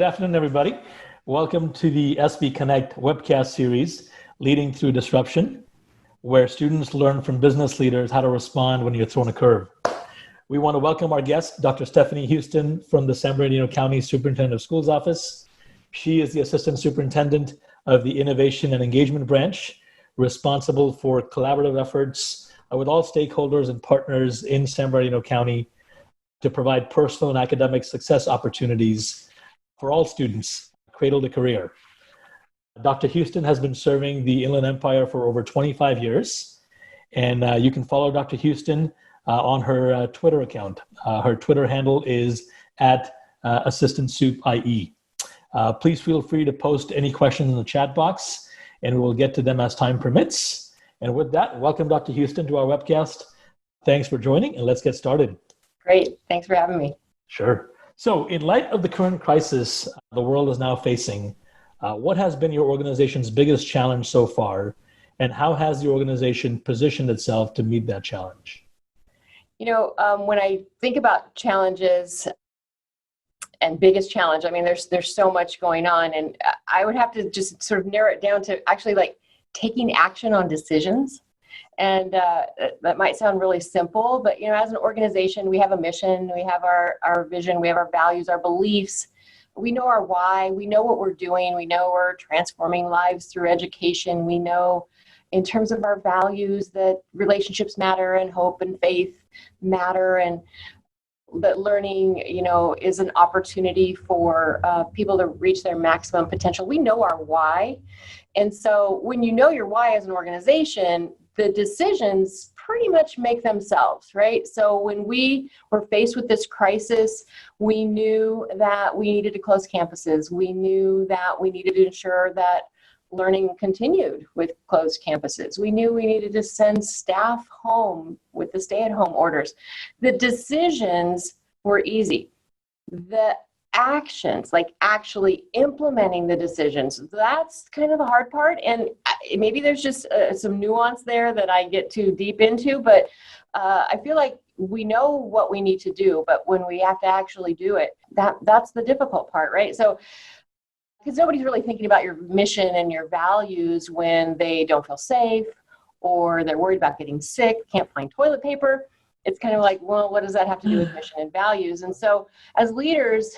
afternoon, everybody. Welcome to the SB Connect webcast series, Leading Through Disruption, where students learn from business leaders how to respond when you're thrown a curve. We want to welcome our guest, Dr. Stephanie Houston from the San Bernardino County Superintendent of Schools Office. She is the Assistant Superintendent of the Innovation and Engagement Branch, responsible for collaborative efforts with all stakeholders and partners in San Bernardino County to provide personal and academic success opportunities for all students, cradle to career. Dr. Houston has been serving the Inland Empire for over 25 years, and you can follow Dr. Houston on her Twitter account. Her Twitter handle is at Assistant Supt IE. Please feel free to post any questions in the chat box, and we will get to them as time permits. And with that, welcome Dr. Houston to our webcast. Thanks for joining, and let's get started. Great. Thanks for having me. Sure. So in light of the current crisis the world is now facing, what has been your organization's biggest challenge so far, and how has the organization positioned itself to meet that challenge? You know, when I think about challenges and biggest challenge, I mean, there's so much going on, and I would have to just sort of narrow it down to actually like taking action on decisions. And that might sound really simple, but you know, as an organization, we have a mission, we have our vision, we have our values, our beliefs, we know our why, we know what we're doing, we know we're transforming lives through education, we know in terms of our values that relationships matter and hope and faith matter, and that learning, you know, is an opportunity for people to reach their maximum potential. We know our why. And so when you know your why as an organization, the decisions pretty much make themselves, right? So when we were faced with this crisis, we knew that we needed to close campuses. We knew that we needed to ensure that learning continued with closed campuses. We knew we needed to send staff home with the stay-at-home orders. The decisions were easy. The actions, like actually implementing the decisions, that's kind of the hard part. And maybe there's just some nuance there that I get too deep into, but I feel like we know what we need to do, but when we have to actually do it, that's the difficult part, right? So, because nobody's really thinking about your mission and your values when they don't feel safe, or they're worried about getting sick, can't find toilet paper. It's kind of like, well, what does that have to do with mission and values? And so as leaders,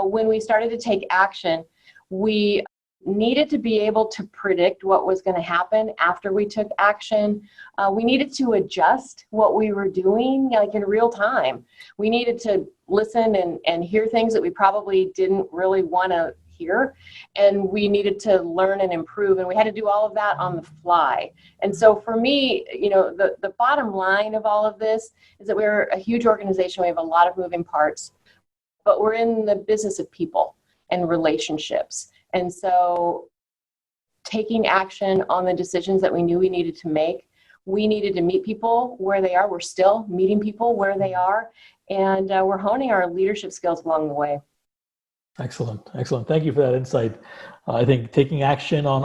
when we started to take action, we needed to be able to predict what was going to happen after we took action. We needed to adjust what we were doing, like in real time. We needed to listen and hear things that we probably didn't really want to hear, and we needed to learn and improve, and we had to do all of that on the fly. And so for me, you know, the bottom line of all of this is that we're a huge organization. We have a lot of moving parts, but we're in the business of people and relationships. And so taking action on the decisions that we knew we needed to make, we needed to meet people where they are. We're still meeting people where they are, and we're honing our leadership skills along the way. Excellent. Thank you for that insight. I think taking action on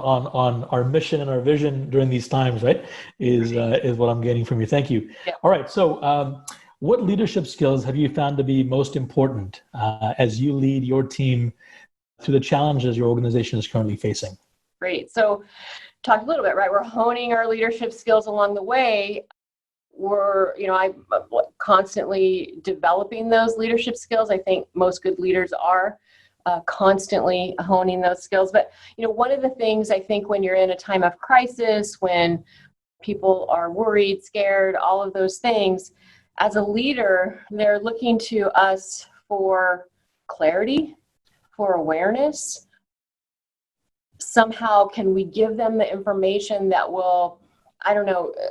our mission and our vision during these times, right, is what I'm getting from you. Thank you. Yeah. All right. So what leadership skills have you found to be most important as you lead your team through the challenges your organization is currently facing? Great. So talk a little bit, right? We're honing our leadership skills along the way. I'm constantly developing those leadership skills. I think most good leaders are constantly honing those skills. But, you know, one of the things I think when you're in a time of crisis, when people are worried, scared, all of those things, as a leader, they're looking to us for clarity, for awareness. Somehow, can we give them the information that will,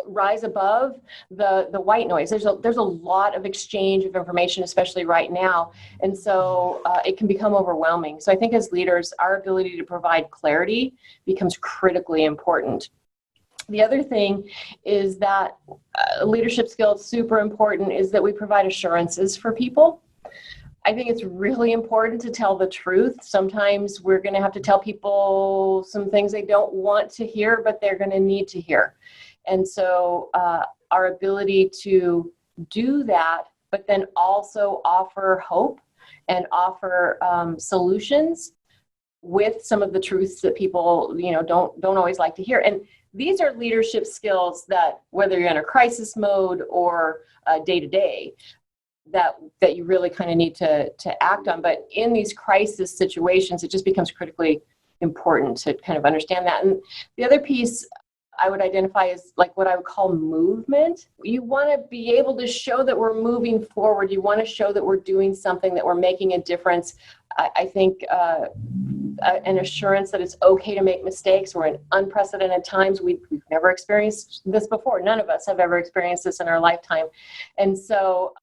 rise above the white noise? There's a lot of exchange of information, especially right now. And so it can become overwhelming. So I think as leaders, our ability to provide clarity becomes critically important. The other thing is that leadership skills, super important, is that we provide assurances for people. I think it's really important to tell the truth. Sometimes we're going to have to tell people some things they don't want to hear, but they're going to need to hear. And so our ability to do that, but then also offer hope and offer solutions with some of the truths that people, don't always like to hear. And these are leadership skills that, whether you're in a crisis mode or day to day, that you really kind of need to act on. But in these crisis situations, it just becomes critically important to kind of understand that. And the other piece I would identify as like what I would call movement. You want to be able to show that we're moving forward. You want to show that we're doing something, that we're making a difference. I think an assurance that it's okay to make mistakes. We're in unprecedented times. We've never experienced this before. None of us have ever experienced this in our lifetime. And so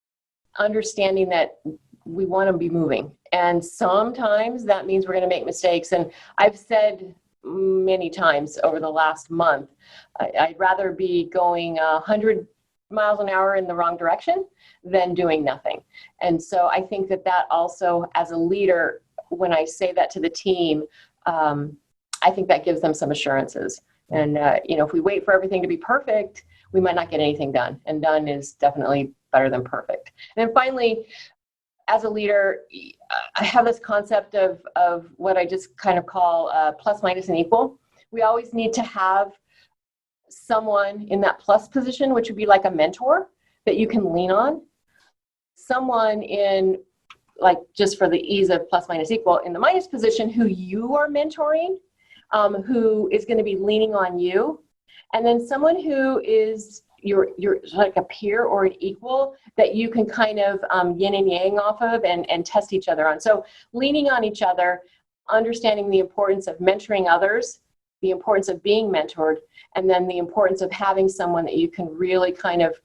understanding that we want to be moving. And sometimes that means we're going to make mistakes. And I've said many times over the last month, I'd rather be going 100 miles an hour in the wrong direction than doing nothing. And so I think that also, as a leader, when I say that to the team, I think that gives them some assurances. And, if we wait for everything to be perfect, we might not get anything done. And done is definitely better than perfect. And then finally, as a leader, I have this concept of what I just kind of call plus, minus, and equal. We always need to have someone in that plus position, which would be like a mentor that you can lean on. Someone in, like, just for the ease of plus, minus, equal, in the minus position who you are mentoring, who is going to be leaning on you. And then someone who is you're like a peer or an equal that you can kind of yin and yang off of and test each other on. So leaning on each other, understanding the importance of mentoring others, the importance of being mentored, and then the importance of having someone that you can really kind of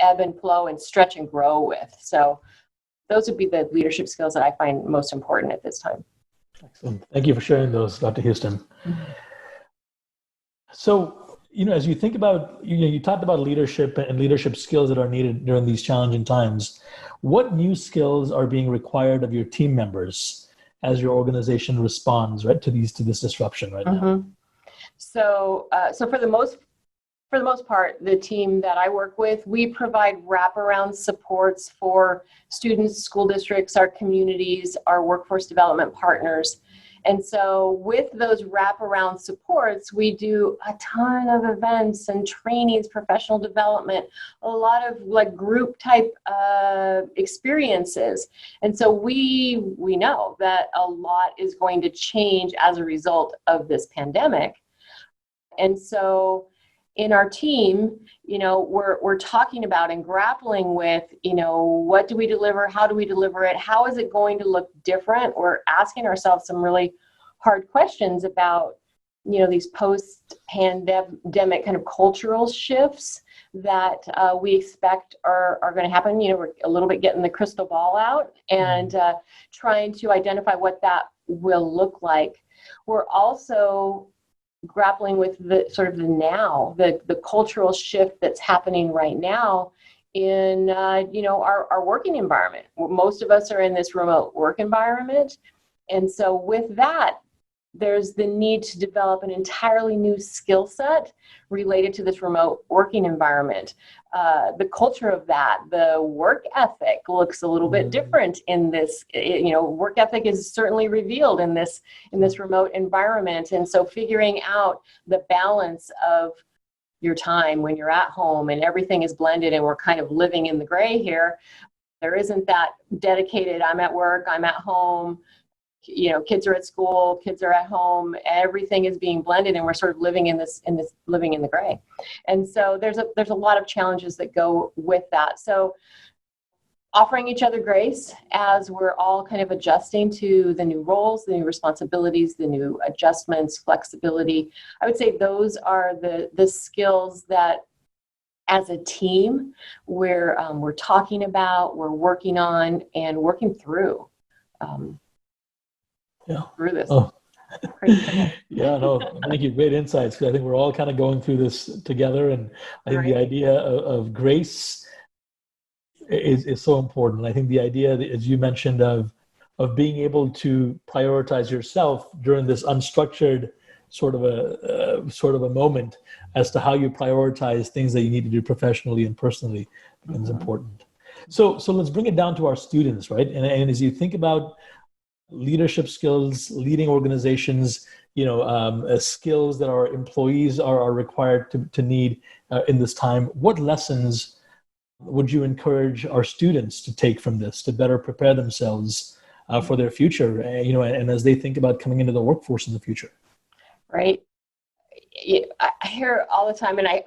ebb and flow and stretch and grow with. So those would be the leadership skills that I find most important at this time. Excellent. Thank you for sharing those, Dr. Houston. Mm-hmm. So, as you think about, you talked about leadership and leadership skills that are needed during these challenging times. What new skills are being required of your team members as your organization responds, right, to this disruption right now? Mm-hmm. So for the most part, the team that I work with, we provide wraparound supports for students, school districts, our communities, our workforce development partners. And so with those wraparound supports, we do a ton of events and trainings, professional development, a lot of like group type experiences. And so we know that a lot is going to change as a result of this pandemic. And so in our team, we're talking about and grappling with, what do we deliver? How do we deliver it? How is it going to look different? We're asking ourselves some really hard questions about, these post-pandemic kind of cultural shifts that we expect are going to happen. We're a little bit getting the crystal ball out and trying to identify what that will look like. We're also grappling with the sort of the cultural shift that's happening right now in our working environment. Most of us are in this remote work environment, and so with that, there's the need to develop an entirely new skill set related to this remote working environment. The culture of that, the work ethic looks a little bit different in this. Work ethic is certainly revealed in this remote environment, and so figuring out the balance of your time when you're at home and everything is blended and we're kind of living in the gray here. There isn't that dedicated, I'm at work, I'm at home. Kids are at school, kids are at home, everything is being blended and we're sort of living in this living in the gray. And so there's a lot of challenges that go with that. So offering each other grace as we're all kind of adjusting to the new roles, the new responsibilities, the new adjustments, flexibility. I would say those are the skills that as a team we're talking about, we're working on and working through. Through this. Oh. Yeah, no, thank you. Great insights. I think we're all kind of going through this together, and I think the idea of grace is so important. I think the idea, as you mentioned, of being able to prioritize yourself during this unstructured sort of a moment as to how you prioritize things that you need to do professionally and personally becomes important. So let's bring it down to our students, right? And as you think about leadership skills, leading organizations, skills that our employees are required to need in this time, what lessons would you encourage our students to take from this to better prepare themselves for their future, and as they think about coming into the workforce in the future? Right. I hear all the time, and I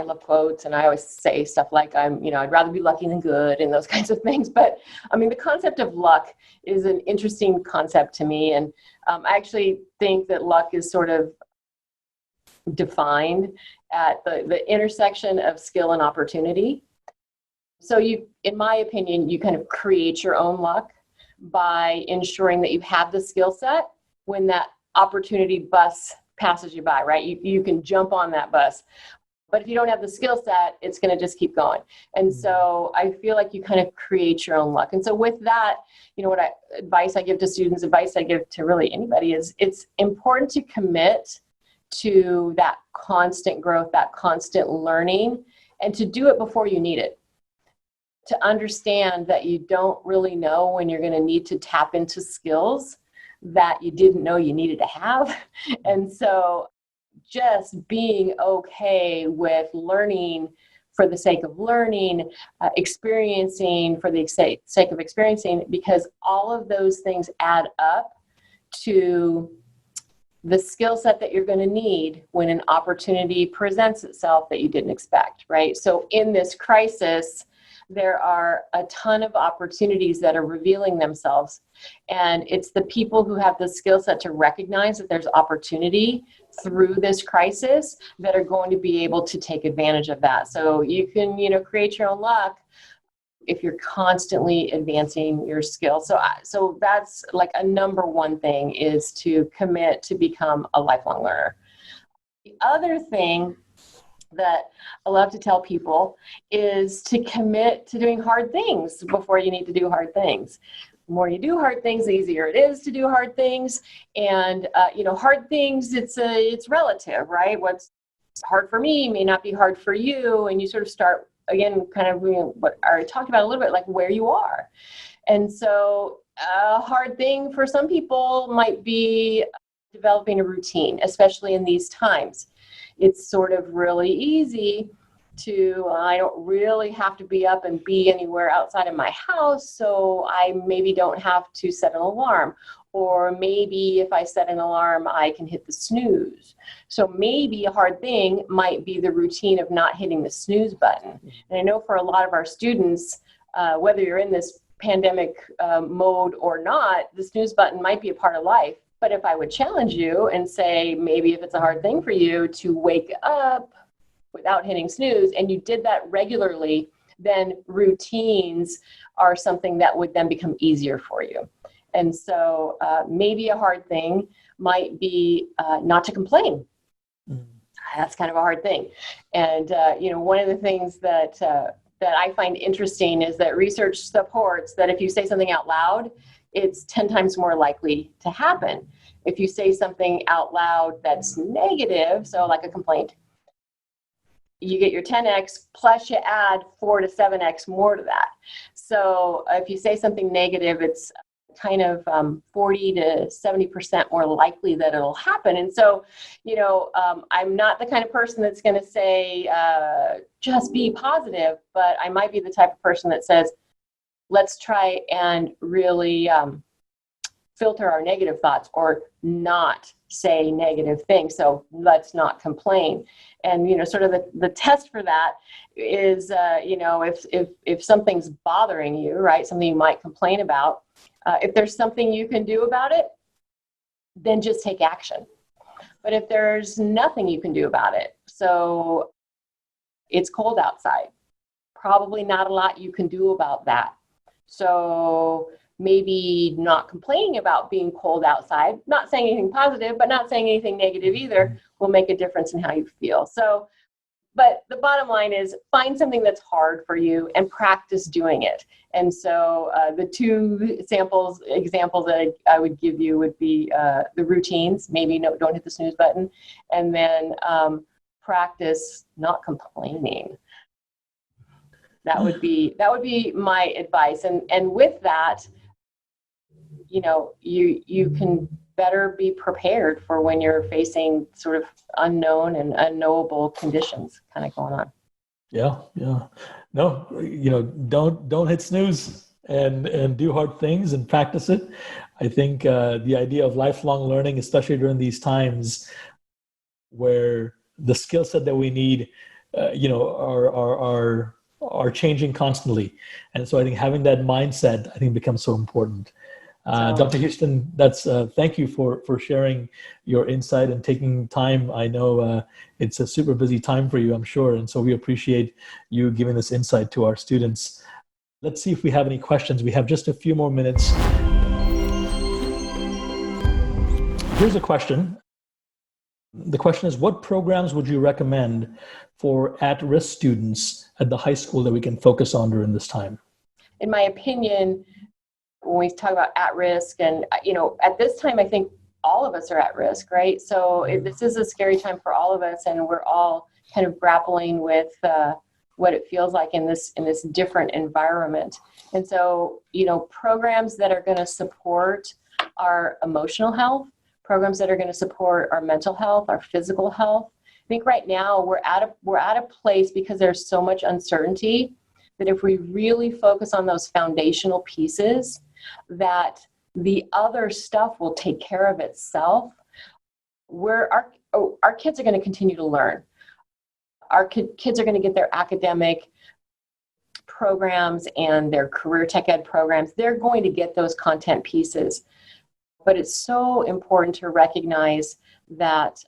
love quotes, and I always say stuff like I'd rather be lucky than good, and those kinds of things. But I mean, the concept of luck is an interesting concept to me, and I actually think that luck is sort of defined at the intersection of skill and opportunity. So in my opinion, you kind of create your own luck by ensuring that you have the skill set when that opportunity bus passes you by, right? You can jump on that bus. But if you don't have the skill set, it's going to just keep going. And so I feel like you kind of create your own luck. And so with that, advice I give to students, advice I give to really anybody is it's important to commit to that constant growth, that constant learning, and to do it before you need it. To understand that you don't really know when you're going to need to tap into skills that you didn't know you needed to have. And so just being okay with learning for the sake of learning, experiencing for the sake of experiencing, because all of those things add up to the skill set that you're going to need when an opportunity presents itself that you didn't expect, right? So in this crisis, there are a ton of opportunities that are revealing themselves. And it's the people who have the skill set to recognize that there's opportunity through this crisis that are going to be able to take advantage of that. So you can, create your own luck if you're constantly advancing your skills. So that's like a number one thing, is to commit to become a lifelong learner. The other thing that I love to tell people is to commit to doing hard things before you need to do hard things. The more you do hard things, the easier it is to do hard things. And hard things, it's relative, right? What's hard for me may not be hard for you, and you sort of start again, kind of what I talked about a little bit, like where you are. And so a hard thing for some people might be developing a routine, especially in these times. It's sort of really easy I don't really have to be up and be anywhere outside of my house, so I maybe don't have to set an alarm. Or maybe if I set an alarm, I can hit the snooze. So maybe a hard thing might be the routine of not hitting the snooze button. And I know for a lot of our students, whether you're in this pandemic mode or not, the snooze button might be a part of life. But if I would challenge you and say, maybe if it's a hard thing for you to wake up without hitting snooze, and you did that regularly, then routines are something that would then become easier for you. And so maybe a hard thing might be not to complain. That's kind of a hard thing. And, one of the things that I find interesting is that research supports that if you say something out loud, it's 10 times more likely to happen. If you say something out loud that's negative, so like a complaint, you get your 10x plus you add 4 to 7x more to that. So if you say something negative, it's kind of 40 to 70% more likely that it'll happen. And so, I'm not the kind of person that's going to say, just be positive, but I might be the type of person that says, let's try and really filter our negative thoughts or not say negative things. So let's not complain. And, sort of the test for that is, if something's bothering you, right, something you might complain about, if there's something you can do about it, then just take action. But if there's nothing you can do about it, so it's cold outside, probably not a lot you can do about that. So maybe not complaining about being cold outside, not saying anything positive, but not saying anything negative either, will make a difference in how you feel. So, but the bottom line is find something that's hard for you and practice doing it. And so the two examples that I would give you would be the routines, maybe don't hit the snooze button, and then practice not complaining. That would be my advice. And with that, you can better be prepared for when you're facing sort of unknown and unknowable conditions kind of going on. Yeah. No, don't hit snooze and do hard things and practice it. I think the idea of lifelong learning, especially during these times where the skill set that we need, are changing constantly. And so I think having that mindset, I think, becomes so important. Dr. Houston, thank you for sharing your insight and taking time. I know it's a super busy time for you, I'm sure. And so we appreciate you giving this insight to our students. Let's see if we have any questions. We have just a few more minutes. Here's a question. The question is, what programs would you recommend for at-risk students at the high school that we can focus on during this time? In my opinion, when we talk about at risk, and at this time, I think all of us are at risk, right? So this is a scary time for all of us, and we're all kind of grappling with what it feels like in this different environment. And so, programs that are going to support our emotional health, programs that are going to support our mental health, our physical health. I think right now we're at a place, because there's so much uncertainty, that if we really focus on those foundational pieces, that the other stuff will take care of itself. Our kids are going to continue to learn. Our kids are going to get their academic programs and their career tech ed programs. They're going to get those content pieces. But it's so important to recognize that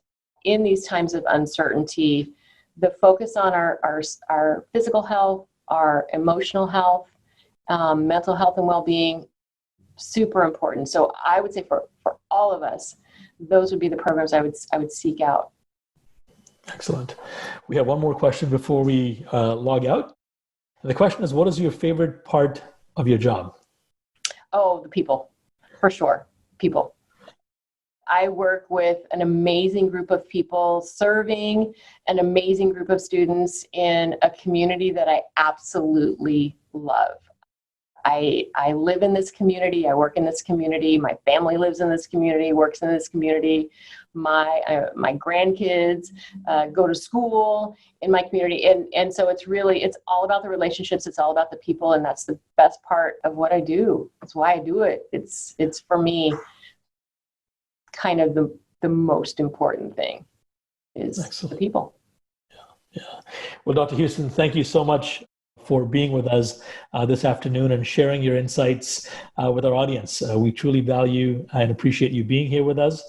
in these times of uncertainty, the focus on our physical health, our emotional health, mental health and well-being, super important. So I would say for all of us, those would be the programs I would seek out. Excellent. We have one more question before we log out. And the question is, what is your favorite part of your job? Oh, the people, for sure. People. I work with an amazing group of people, serving an amazing group of students in a community that I absolutely love. I live in this community. I work in this community. My family lives in this community, works in this community. My grandkids go to school in my community. And so it's all about the relationships. It's all about the people. And that's the best part of what I do. That's why I do it. It's for me, kind of the most important thing is Excellent. The people. Yeah. Well, Dr. Houston, thank you so much for being with us this afternoon and sharing your insights with our audience. We truly value and appreciate you being here with us.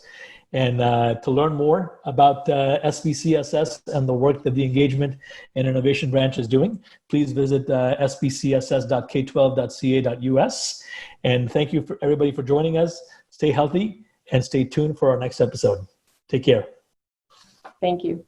And to learn more about SBCSS and the work that the Engagement and Innovation Branch is doing, please visit sbcss.k12.ca.us. And thank you for everybody for joining us. Stay healthy and stay tuned for our next episode. Take care. Thank you.